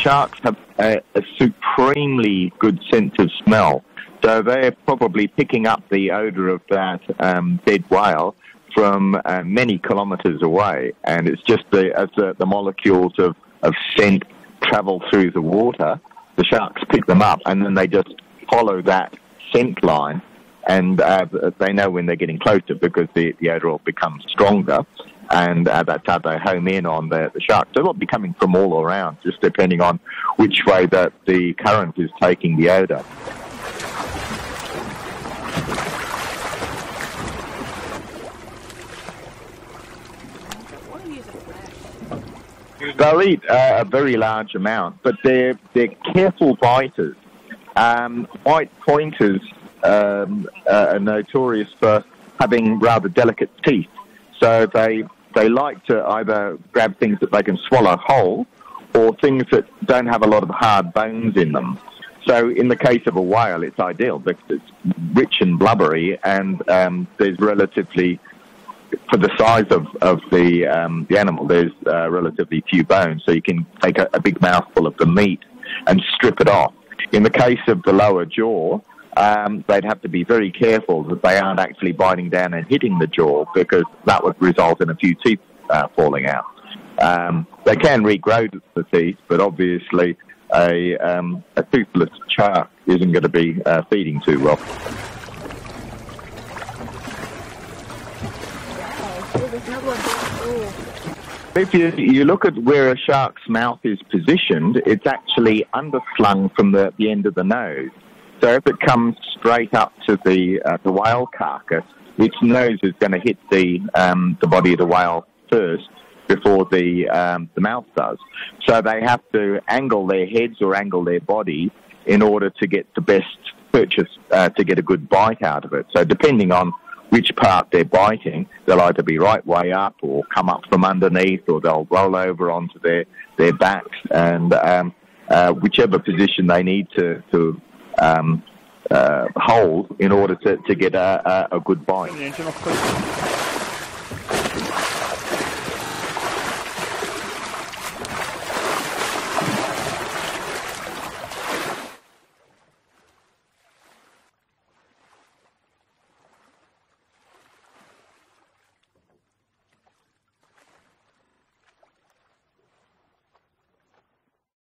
sharks have a supremely good sense of smell. So they're probably picking up the odour of that dead whale from many kilometres away. And it's just as the molecules of scent travel through the water, the sharks pick them up, and then they just follow that scent line, and they know when they're getting closer because the odour will become stronger, and that's how they home in on the sharks. So they'll be coming from all around, just depending on which way that the current is taking the odour. They'll eat a very large amount, but they're careful biters. White pointers are notorious for having rather delicate teeth, so they like to either grab things that they can swallow whole or things that don't have a lot of hard bones in them. So in the case of a whale, it's ideal because it's rich and blubbery, and there's relatively, for the size of the animal, there's relatively few bones, so you can take a big mouthful of the meat and strip it off. In the case of the lower jaw, they'd have to be very careful that they aren't actually biting down and hitting the jaw, because that would result in a few teeth falling out. They can regrow the teeth, but obviously a toothless shark isn't going to be feeding too well. If you look at where a shark's mouth is positioned, it's actually underslung from the end of the nose. So if it comes straight up to the whale carcass, its nose is going to hit the body of the whale first before the mouth does. So they have to angle their heads or angle their body in order to get the best purchase, to get a good bite out of it. So depending on which part they're biting, they'll either be right way up or come up from underneath, or they'll roll over onto their backs, and whichever position they need to hold in order to get a good bite.